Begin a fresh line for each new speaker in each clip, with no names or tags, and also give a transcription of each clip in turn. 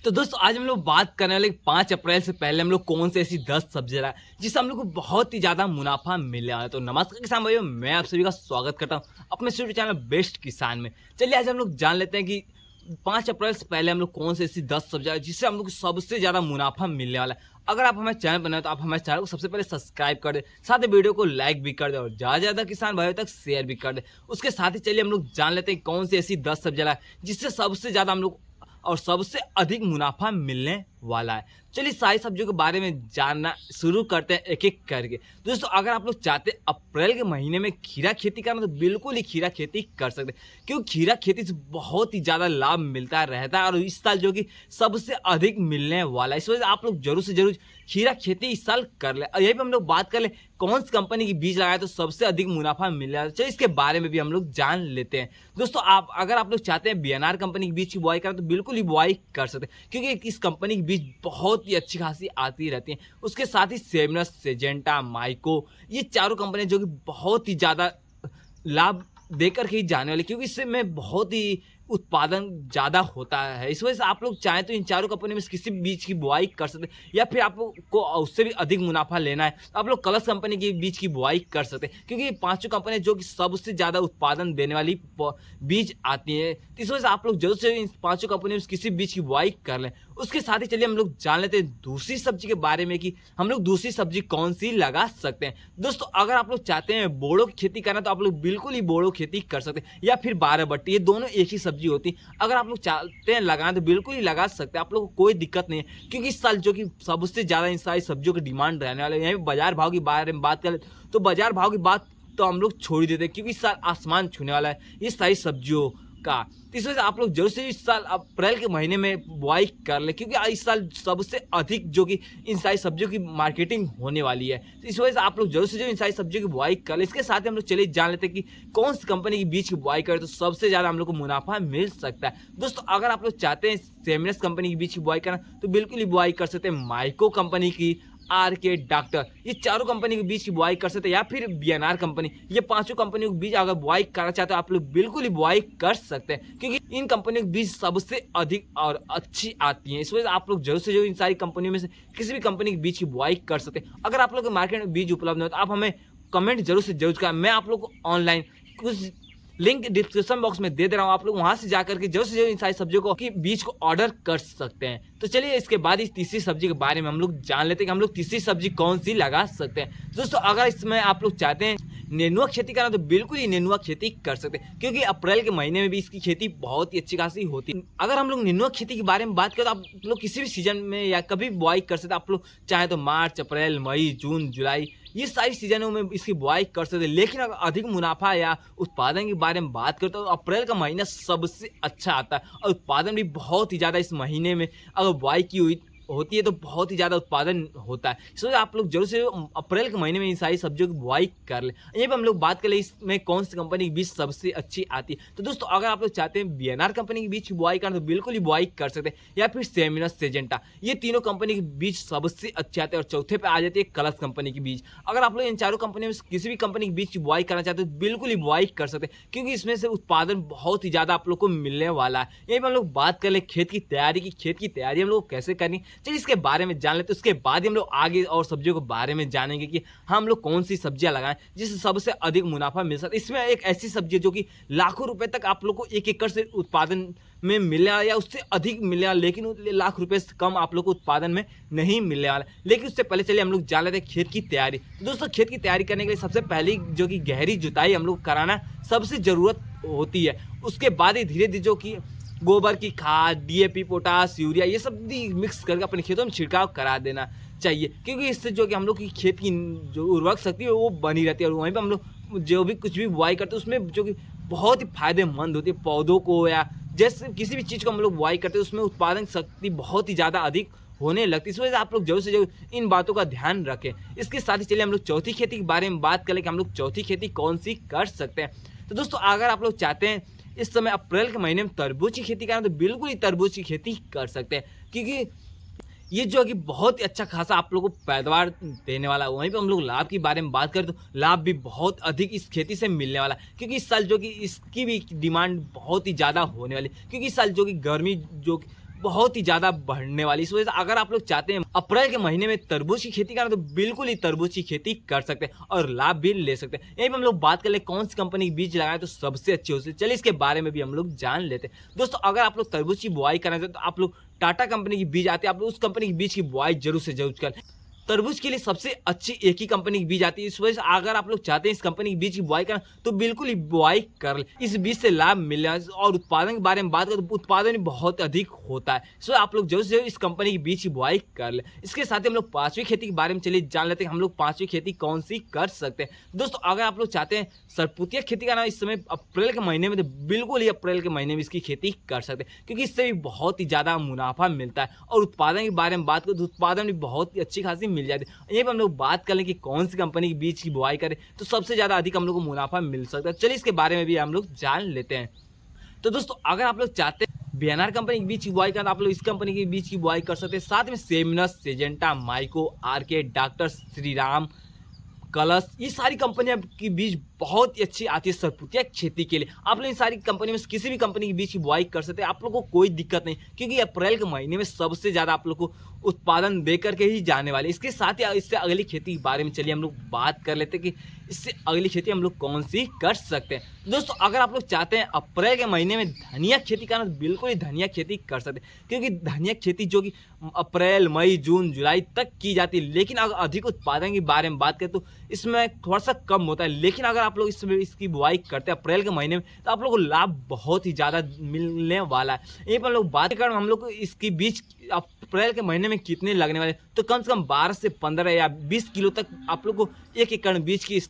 तो दोस्तों आज हम लोग बात करने वाले 5 अप्रैल से पहले हम लोग कौन से ऐसी 10 सब्जी लाए जिससे हम लोग को बहुत ही ज़्यादा मुनाफा मिलने वाला है। तो नमस्कार किसान भाइयों, मैं आप सभी का स्वागत करता हूं अपने यूट्यूब चैनल बेस्ट किसान में। चलिए आज हम लोग जान लेते हैं कि 5 अप्रैल से पहले हम लोग कौन से ऐसी 10 सब्जियां जिससे हम लोग को सबसे ज़्यादा मुनाफा मिलने वाला है। अगर आप हमारे चैनल बनाए तो आप हमारे चैनल को सबसे पहले सब्सक्राइब कर दें, साथ ही वीडियो को लाइक भी कर दें और ज़्यादा ज़्यादा किसान भाइयों तक शेयर भी कर दें। उसके साथ ही चलिए हम लोग जान लेते हैं कौन सी ऐसी 10 सब्जियां लाए जिससे सबसे ज़्यादा हम लोग और सबसे अधिक मुनाफा मिलने वाला है। चलिए सारी सब्जियों के बारे में जानना शुरू करते हैं एक एक करके। दोस्तों अगर आप लोग चाहते हैं अप्रैल के महीने में खीरा खेती करना तो बिल्कुल ही खीरा खेती कर सकते हैं, क्योंकि खीरा खेती से बहुत ही ज़्यादा लाभ मिलता रहता है और इस साल जो कि सबसे अधिक मिलने वाला है। इस वजह से आप लोग जरूर से जरूर खीरा खेती इस साल कर ले। और यही पे हम लोग बात कर ले कौन सी कंपनी की बीज लगाए तो सबसे अधिक मुनाफा मिल रहा है। चलिए इसके बारे में भी हम लोग जान लेते हैं। दोस्तों अगर आप लोग चाहते हैं बीएनआर कंपनी के बीज की बुआई करें तो बिल्कुल ही बुआई कर सकते हैं, क्योंकि इस कंपनी की बीज बहुत ही अच्छी खासी आती रहती हैं। उसके साथ ही सेमिनस, सिजेंटा, माइको, ये चारों कंपनियां जो कि बहुत ही ज़्यादा लाभ देकर के ही जाने वाली, क्योंकि इससे में बहुत ही उत्पादन ज़्यादा होता है। इस वजह से आप लोग चाहें तो इन चारों कंपनी में से किसी बीज की बुआई कर सकते हैं, या फिर आपको उससे भी अधिक मुनाफा लेना है तो आप लोग कलश कंपनी की बीज की बुआई कर सकते हैं, क्योंकि ये पांचों कंपनियां जो कि सबसे ज़्यादा उत्पादन देने वाली बीज आती है। तो इस वजह से आप लोग जरूर से इन पांचों कंपनी में किसी बीज की बुआई कर लें। उसके साथ ही चलिए हम लोग जान लेते हैं दूसरी सब्जी के बारे में कि हम लोग दूसरी सब्जी कौन सी लगा सकते हैं। दोस्तों अगर आप लोग चाहते हैं बोड़ो की खेती करना तो आप लोग बिल्कुल ही बोड़ो खेती कर सकते हैं, या फिर बारहबट्टी, ये दोनों एक ही सब्जी होती है। अगर आप लोग चाहते हैं लगाना तो बिल्कुल ही लगा सकते हैं, आप लोग को कोई दिक्कत नहीं है, क्योंकि इस साल जो कि सबसे ज़्यादा इन सारी सब्जियों की डिमांड रहने वाले। यहाँ बाजार भाव की बारे में बात करें तो बाजार भाव की बात तो हम लोग छोड़ ही देते हैं, क्योंकि इस साल आसमान छूने वाला है ये सारी सब्जियों का। तो इस वजह से आप लोग जरूर से इस साल अप्रैल के महीने में बुआई कर ले, क्योंकि इस साल सबसे अधिक जो कि इन सारी सब्जियों की मार्केटिंग होने वाली है। तो इस वजह से आप लोग जरूर से जो इन सारी सब्जियों की बुआई कर ले। इसके साथ ही हम लोग चलिए जान लेते हैं कि कौन सी कंपनी की बीज की बुआई करें तो सबसे ज़्यादा हम लोग को मुनाफा मिल सकता है। दोस्तों अगर आप लोग चाहते हैं सेमिनस कंपनी की बीज की बुआई करना तो बिल्कुल ही बुआई कर सकते हैं माइको कंपनी की, आरके, डॉक्टर, ये चारों कंपनी के बीच की बुआई कर सकते हैं, या फिर बीएनआर कंपनी, ये पांचों कंपनियों के बीच अगर बुआई करना चाहते हो आप लोग बिल्कुल ही बुआई कर सकते हैं, क्योंकि इन कंपनियों के बीज सबसे अधिक और अच्छी आती हैं। इस वजह से आप लोग जरूर से जो इन सारी कंपनियों में से किसी भी कंपनी के बीज की बुआई कर सकते हैं। अगर आप लोग के मार्केट में बीज उपलब्ध हो तो आप हमें कमेंट जरूर से जरूर करें। मैं आप लोग को ऑनलाइन कुछ लिंक डिस्क्रिप्शन बॉक्स में दे रहा हूँ, आप लोग वहां से जाकर के जरूर से जरूर इन सारी सब्जियों को की बीज को ऑर्डर कर सकते हैं। तो चलिए इसके बाद इस तीसरी सब्जी के बारे में हम लोग जान लेते हैं कि हम लोग तीसरी सब्जी कौन सी लगा सकते हैं। दोस्तों अगर इसमें आप लोग चाहते हैं नेनुआ खेती करना तो बिल्कुल ही नेनुआ खेती कर सकते हैं, क्योंकि अप्रैल के महीने में भी इसकी खेती बहुत ही अच्छी खासी होती है। अगर हम लोग नेनुआ खेती के बारे में बात करें तो आप लोग किसी भी सीजन में या कभी बुआई कर सकते हैं। आप लोग चाहे तो मार्च, अप्रैल, मई, जून, जुलाई, ये सारी सीजनों में इसकी बुआई कर सकते हैं। लेकिन अगर अधिक मुनाफा या उत्पादन के बारे में बात करते हो तो अप्रैल का महीना सबसे अच्छा आता है और उत्पादन भी बहुत ही ज़्यादा इस महीने में अगर बुआई की हुई होती है तो बहुत ही ज़्यादा उत्पादन होता है। इसलिए आप लोग जरूर से अप्रैल के महीने में इन सारी सब्जियों की बुआई कर लें। यहीं पर हम लोग बात कर ले इसमें कौन सी कंपनी की बीज सबसे अच्छी आती है। तो दोस्तों अगर आप लोग चाहते हैं बीएनआर कंपनी की बीज की बुआई करना तो बिल्कुल ही बुआई कर सकते हैं, या फिर सेमिनस, सिजेंटा, ये तीनों कंपनी के बीज सबसे अच्छे आते हैं। और चौथे पे आ जाती है कलश कंपनी की बीज। अगर आप लोग इन चारों कंपनी में किसी भी कंपनी की बीज की बुआई करना चाहते हैं तो बिल्कुल ही बुआई कर सकते हैं, क्योंकि इसमें से उत्पादन बहुत ही ज़्यादा आप लोग को मिलने वाला है। यहीं पर हम लोग बात कर ले खेत की तैयारी की। खेत की तैयारी हम लोग कैसे करनी, चलिए इसके बारे में जान लेते। उसके बाद ही हम लोग आगे और सब्जियों के बारे में जानेंगे कि हम लोग कौन सी सब्जियां लगाएं जिससे सबसे अधिक मुनाफा मिल सकता है। इसमें एक ऐसी सब्जी है जो कि लाखों रुपए तक आप लोग को एक एकड़ से उत्पादन में मिलने वाला या उससे अधिक मिलने वाला, लेकिन लाख रुपए से कम आप लोग को उत्पादन में नहीं मिलने वाला। लेकिन उससे पहले चलिए हम लोग जान लेते हैं खेत की तैयारी। तो दोस्तों खेत की तैयारी करने के लिए सबसे पहले जो कि गहरी जुताई हम लोग कराना सबसे ज़रूरत होती है। उसके बाद ही धीरे धीरे जो कि गोबर की खाद, डीएपी, पोटास, यूरिया, ये सब भी मिक्स करके अपने खेतों में छिड़काव करा देना चाहिए, क्योंकि इससे जो कि हम लोग की खेत की जो उर्वरक शक्ति है वो बनी रहती है। और वहीं पर हम लोग जो भी कुछ भी बुआई करते हैं उसमें जो कि बहुत ही फायदेमंद होती है पौधों को, या जैसे किसी भी चीज़ को हम लोग बुआई करते हैं उसमें उत्पादन शक्ति बहुत ही ज़्यादा अधिक होने लगती है। इस वजह से आप लोग जरूर से जरूर इन बातों का ध्यान रखें। इसके साथ ही चलिए हम लोग चौथी खेती के बारे में बात करें कि हम लोग चौथी खेती कौन सी कर सकते हैं। तो दोस्तों अगर आप लोग चाहते हैं इस समय अप्रैल के महीने में तरबूज की खेती करना तो बिल्कुल ही तरबूज की खेती कर सकते हैं, क्योंकि ये जो कि बहुत ही अच्छा खासा आप लोगों को पैदावार देने वाला है। वहीं पे हम लोग लाभ के बारे में बात करें तो लाभ भी बहुत अधिक इस खेती से मिलने वाला है, क्योंकि इस साल जो कि इसकी भी डिमांड बहुत ही ज़्यादा होने वाली, क्योंकि इस साल जो कि गर्मी जो बहुत ही ज़्यादा बढ़ने वाली। इस वजह से अगर आप लोग चाहते हैं अप्रैल के महीने में तरबूज की खेती करना, तो बिल्कुल ही तरबूज की खेती कर सकते हैं और लाभ भी ले सकते हैं। यहीं पर हम लोग बात कर ले कौन सी कंपनी के बीज लगाएं तो सबसे अच्छी हो सकती है, चलिए इसके बारे में भी हम लोग जान लेते हैं। दोस्तों, अगर आप लोग तरबूज की बुआई करना चाहते हैं तो आप लोग टाटा कंपनी की बीज आती है, आप लोग उस कंपनी की बीज की बुआई जरूर से जरूर करें। तरबूज के लिए सबसे अच्छी एक ही कंपनी की बीज आती है। इस वजह से अगर आप लोग चाहते हैं इस कंपनी की बीज की बुआई करना, तो बिल्कुल ही बुआई कर ले। इस बीज से लाभ मिलना और उत्पादन के बारे में बात करें तो उत्पादन भी बहुत अधिक होता है। सो आप लोग जरूर से इस कंपनी की बीज की बुआई कर ले। इसके साथ ही हम लोग पांचवी खेती के बारे में चलिए जान लेते हैं, हम लोग पांचवी खेती कौन सी कर सकते हैं। दोस्तों, अगर आप लोग चाहते हैं सरपुतिया खेती करना इस समय अप्रैल के महीने में, तो बिल्कुल ही अप्रैल के महीने में इसकी खेती कर सकते हैं, क्योंकि इससे भी बहुत ही ज़्यादा मुनाफा मिलता है। और उत्पादन के बारे में बात करें तो उत्पादन भी बहुत ही अच्छी खासी मिल जाती है। यहीं पर हम लोग बात कर लें कि कौन सी कंपनी के बीज की बुआई करें तो सबसे ज़्यादा अधिक हम लोग को मुनाफा मिल सकता है। चलिए इसके बारे में भी हम लोग जान लेते हैं। तो दोस्तों, अगर आप लोग चाहते हैं बीएनआर कंपनी के बीज की बुआई करना, आप लोग इस कंपनी के बीज की बुआई कर सकते हैं। साथ में Seminis, Syngenta, Mahyco, RK, doctor Shriram, Kalash, ये सारी कंपनियां की बीज बहुत ही अच्छी आती है सरपुतिया खेती के लिए। आप लोग इन सारी कंपनी में किसी भी कंपनी की बीज की बुआई कर सकते हैं, आप लोग को कोई दिक्कत नहीं, क्योंकि अप्रैल के महीने में सबसे ज़्यादा आप लोग को उत्पादन दे करके ही जाने वाले। इसके साथ ही इससे अगली खेती के बारे में चलिए हम लोग बात कर लेते हैं कि इससे अगली खेती हम लोग कौन सी कर सकते हैं। दोस्तों, अगर आप लोग चाहते हैं अप्रैल के महीने में धनिया खेती करना, तो बिल्कुल ही धनिया खेती कर सकते हैं, क्योंकि धनिया खेती जो कि अप्रैल, मई, जून, जुलाई तक की जाती है। लेकिन अगर अधिक उत्पादन के बारे में बात करें तो इसमें थोड़ा सा कम होता है। लेकिन अगर आप लोग इसकी बुआई करते हैं अप्रैल के महीने में, तो आप लोग को लाभ बहुत ही ज़्यादा मिलने वाला है। यहीं पर हम लोग बात करें हम लोग को इसकी बीज अप्रैल के महीने में कितने लगने वाले, तो कम से कम 12 से 15 या 20 किलो तक आप लोग को 1 एकड़ बीज की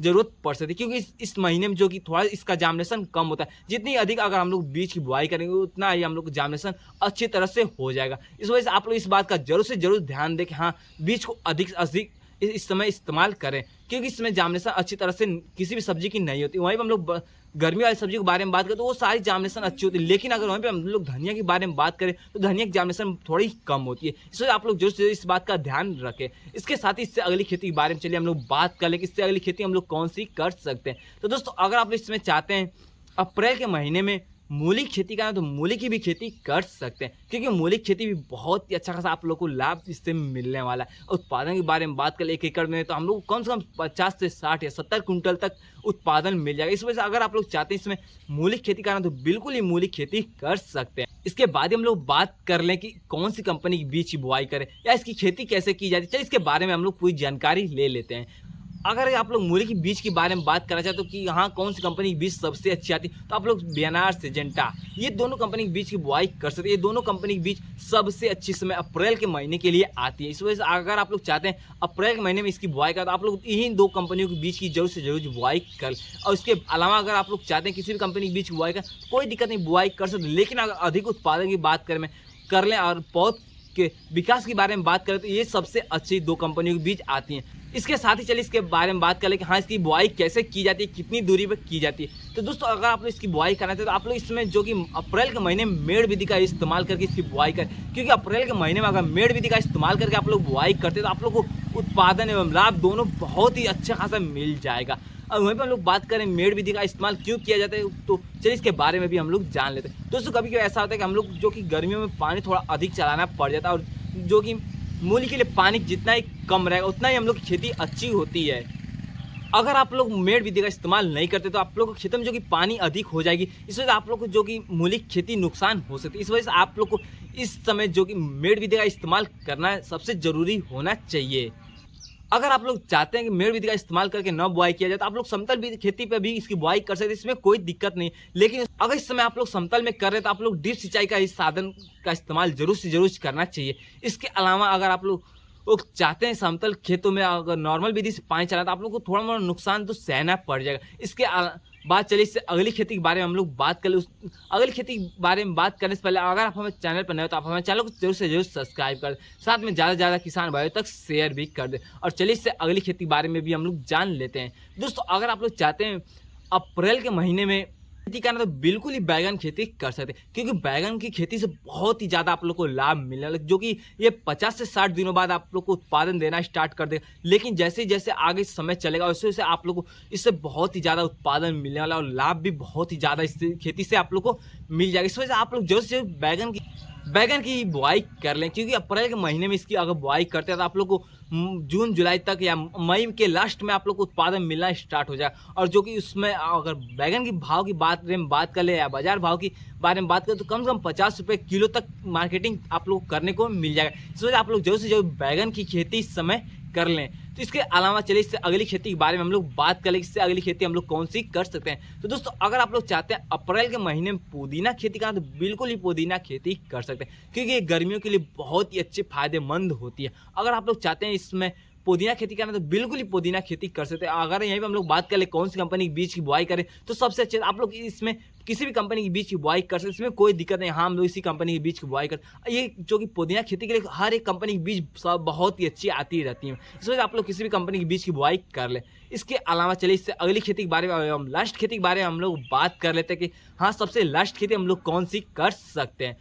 जरूरत पड़ सकती है, क्योंकि इस महीने में जो कि थोड़ा इसका जार्मिनेशन कम होता है। जितनी अधिक अगर हम लोग बीज की बुआई करेंगे उतना ही हम लोग को जार्मिनेशन अच्छी तरह से हो जाएगा। इस वजह से आप लोग इस बात का जरूर से जरूर ध्यान दें कि हाँ, बीज को अधिक से अधिक इस समय इस्तेमाल करें, क्योंकि इसमें जार्मिनेशन अच्छी तरह से किसी भी सब्जी की नहीं होती। वहीं पर हम लोग गर्मी वाली सब्जी के बारे में बात करें तो वो सारी जार्मिनेशन अच्छी होती है। लेकिन अगर वहीं पे हम लोग धनिया के बारे में बात करें तो धनिया की जार्मिनेशन थोड़ी कम होती है। इसलिए आप लोग जरूर से इस बात का ध्यान रखें। इसके साथ ही इससे अगली खेती के बारे में चलिए हम लोग बात कर लें कि इससे अगली खेती हम लोग कौन सी कर सकते हैं। तो दोस्तों, अगर आप इसमें चाहते हैं अप्रैल के महीने में मूली खेती करना, तो मूली की भी खेती कर सकते हैं, क्योंकि मूली की खेती भी बहुत ही अच्छा खासा आप लोग को लाभ इससे मिलने वाला है। उत्पादन के बारे में बात करें 1 एकड़ में, तो हम लोग कम से कम 50 से 60 या 70 कुंटल तक उत्पादन मिल जाएगा। इस वजह से अगर आप लोग चाहते हैं इसमें मूली खेती करना, तो बिल्कुल ही मूली खेती कर सकते हैं। इसके बाद हम लोग बात कर लें कि कौन सी कंपनी की बीज की बुआई करें या इसकी खेती कैसे की जाती है। चलिए इसके बारे में हम लोग पूरी जानकारी ले लेते हैं। अगर आप लोग मूली की बीज के बारे में बात करना चाहते हो कि यहाँ कौन सी कंपनी की बीज सबसे अच्छी आती है, तो आप लोग बीएनआर, सिजेंटा, ये दोनों कंपनी की बीज की बुआई कर सकते हैं। ये दोनों कंपनी की बीज सबसे अच्छी समय अप्रैल के महीने के लिए आती है। इस वजह से अगर आप लोग चाहते हैं अप्रैल के महीने में इसकी बुआई कर, तो आप लोग इन्हीं 2 कंपनियों के बीज की जरूर से जरूर बुआई कर। और इसके अलावा अगर आप लोग चाहते हैं किसी भी कंपनी की बीज की बुआई कर, कोई दिक्कत नहीं, बुआई कर सकते। लेकिन अगर अधिक उत्पादन की बात करें कर लें और पौध के विकास के बारे में बात करें, तो ये सबसे अच्छी 2 कंपनियों के बीज आती हैं। इसके साथ ही चलिए इसके बारे में बात कर ले कि हाँ, इसकी बुआई कैसे की जाती है, कितनी दूरी पर की जाती है। तो दोस्तों, अगर आप लोग इसकी बुआई करना चाहते हैं तो आप लोग इसमें जो कि अप्रैल के महीने में मेड़ विधि का इस्तेमाल करके इसकी बुआई करें, क्योंकि अप्रैल के महीने में अगर मेड़ विधि का इस्तेमाल करके आप लोग बुआई करते हैं तो आप लोग को उत्पादन एवं लाभ दोनों बहुत ही अच्छा खासा मिल जाएगा। और वहीं पर हम लोग बात करें मेड़ विधि का इस्तेमाल क्यों किया जाता है, तो चलिए इसके बारे में भी हम लोग जान लेते हैं। दोस्तों, कभी कभी ऐसा होता है कि हम लोग जो कि गर्मियों में पानी थोड़ा अधिक चलाना पड़ जाता है, और जो कि मूली के लिए पानी जितना ही कम रहेगा उतना ही हम लोग की खेती अच्छी होती है। अगर आप लोग मेड़ विधि का इस्तेमाल नहीं करते तो आप लोग को खेतों में जो कि पानी अधिक हो जाएगी। इस वजह से आप लोग को जो कि मूली की खेती नुकसान हो सकती है। इस वजह से आप लोग को इस समय जो कि मेड़ विधि का इस्तेमाल करना सबसे ज़रूरी होना चाहिए। अगर आप लोग चाहते हैं कि मेड़ विधि का इस्तेमाल करके न बुआई किया जाए, तो आप लोग समतल खेती पे भी इसकी बुआई कर सकते हैं, इसमें कोई दिक्कत नहीं। लेकिन अगर इस समय आप लोग समतल में कर रहे हैं तो आप लोग ड्रिप सिंचाई का इस साधन का इस्तेमाल जरूर से जरूर करना चाहिए। इसके अलावा अगर आप लोग चाहते हैं समतल खेतों में अगर नॉर्मल विधि से पानी चलाते, तो आप लोग को थोड़ा मोड़ा नुकसान तो सहना पड़ जाएगा। इसके बात चलिए इससे अगली खेती के बारे में हम लोग बात कर ले। अगली खेती के बारे में बात करने से पहले अगर आप हमारे चैनल पर नए हो तो आप हमारे चैनल को जरूर से जरूर सब्सक्राइब कर दें, साथ में ज़्यादा से ज़्यादा किसान भाइयों तक शेयर भी कर दें। और चलिए इससे अगली खेती के बारे में भी हम लोग जान लेते हैं। दोस्तों, अगर आप लोग चाहते हैं अप्रैल के महीने में खेती करना, तो बिल्कुल ही बैगन खेती कर सकते हैं, क्योंकि बैगन की खेती से बहुत ही ज़्यादा आप लोग को लाभ मिलने लगे, जो कि ये 50 से 60 दिनों बाद आप लोग को उत्पादन देना स्टार्ट कर देगा। लेकिन जैसे जैसे आगे समय चलेगा वैसे वैसे आप लोग को इससे बहुत ही ज़्यादा उत्पादन मिलने वाला और लाभ भी बहुत ही ज़्यादा इस खेती से आप लोग को मिल जाएगा। इस वजह से आप लोग जरूर से बैगन की बुआई कर लें, क्योंकि अप्रैल के महीने में इसकी अगर बुआई करते हैं तो आप लोग को जून जुलाई तक या मई के लास्ट में आप लोग को उत्पादन मिलना स्टार्ट हो जाएगा। और जो कि उसमें अगर बैगन की भाव की बात कर ले या बाजार भाव की बारे में बात करें तो कम से कम 50 रुपये किलो तक मार्केटिंग आप लोग को करने को मिल जाएगा। इस वजह आप लोग जरूर से जरूर बैगन की खेती इस समय कर लें। तो इसके अलावा चलिए इससे अगली खेती के बारे में हम लोग बात करें, इससे अगली खेती हम लोग कौन सी कर सकते हैं। तो दोस्तों अगर आप लोग चाहते हैं अप्रैल के महीने में पुदीना खेती करना तो बिल्कुल ही पुदीना खेती कर सकते हैं, क्योंकि ये गर्मियों के लिए बहुत ही अच्छे फायदेमंद होती है। अगर आप लोग चाहते हैं इसमें पुदीना खेती करना तो बिल्कुल ही पुदीना खेती कर सकते हैं। अगर यहीं पे हम लोग बात कर ले कौन सी कंपनी के बीज की बुआई करें तो सबसे अच्छे आप लोग इसमें किसी भी कंपनी के बीज की बुआई कर सकते हैं, इसमें कोई दिक्कत नहीं। हाँ, हम लोग इसी कंपनी के बीज की बुआई कर, ये जो कि पुदीना खेती के लिए हर एक कंपनी की बीज सब बहुत ही अच्छी आती रहती है, इस वजह से आप लोग किसी भी कंपनी के बीज की बुआई कर ले। इसके अलावा चलिए इससे अगली खेती के बारे में, हम लास्ट खेती के बारे में हम लोग बात कर लेते हैं कि हाँ सबसे लास्ट खेती हम लोग कौन सी कर सकते हैं।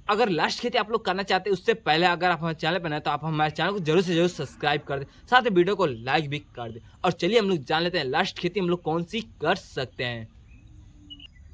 अगर लास्ट खेती आप लोग करना चाहते हैं उससे पहले अगर आप हमारे चैनल पर नए तो आप हमारे चैनल को जरूर से जरूर सब्सक्राइब कर दें, साथ ही वीडियो को लाइक भी कर दें। और चलिए हम लोग जान लेते हैं लास्ट खेती हम लोग कौन सी कर सकते हैं।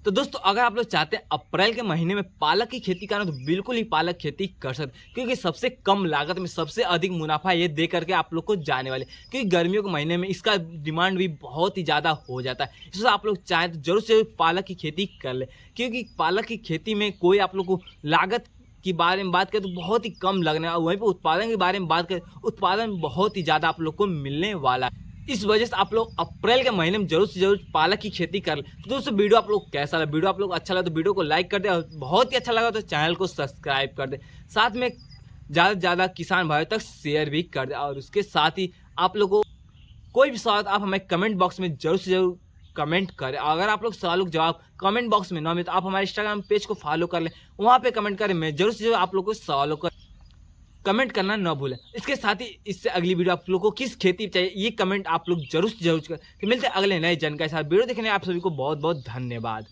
तो दोस्तों अगर आप लोग चाहते हैं अप्रैल के महीने में पालक की खेती करना तो बिल्कुल ही पालक खेती कर सकते हैं, क्योंकि सबसे कम लागत में सबसे अधिक मुनाफा ये दे करके आप लोग को जाने वाले, क्योंकि गर्मियों के महीने में इसका डिमांड भी बहुत ही ज़्यादा हो जाता है। इसलिए आप लोग चाहें तो जरूर से पालक की खेती कर ले, क्योंकि पालक की खेती में कोई आप लोग को लागत के बारे में बात करें तो बहुत ही कम लगने और वहीं पर उत्पादन के बारे में बात करें उत्पादन बहुत ही ज़्यादा आप लोग को मिलने वाला है। इस वजह से आप लोग अप्रैल के महीने में जरूर से जरूर पालक की खेती कर लें। तो दोस्तों वीडियो आप लोग कैसा लगा, वीडियो आप लोग अच्छा लगा तो वीडियो को लाइक कर दे, और बहुत ही अच्छा लगा तो चैनल को सब्सक्राइब कर दे, साथ में ज़्यादा से ज़्यादा किसान भाइयों तक शेयर भी कर दे। और उसके साथ ही आप लोगों को कोई भी सवाल आप हमें कमेंट बॉक्स में जरूर से जरूर कमेंट करें। अगर आप लोग सवालों के जवाब कमेंट बॉक्स में ना मिले तो आप हमारे इंस्टाग्राम पेज को फॉलो कर लें, वहाँ पे कमेंट करें। मैं जरूर से जरूर आप लोगों को सवालों का कमेंट करना ना भूलें। इसके साथ ही इससे अगली वीडियो आप लोगों को किस खेती चाहिए ये कमेंट आप लोग जरूर से जरूर करें। तो मिलते हैं अगले नए जानकारी के साथ। वीडियो देखने आप सभी को बहुत बहुत धन्यवाद।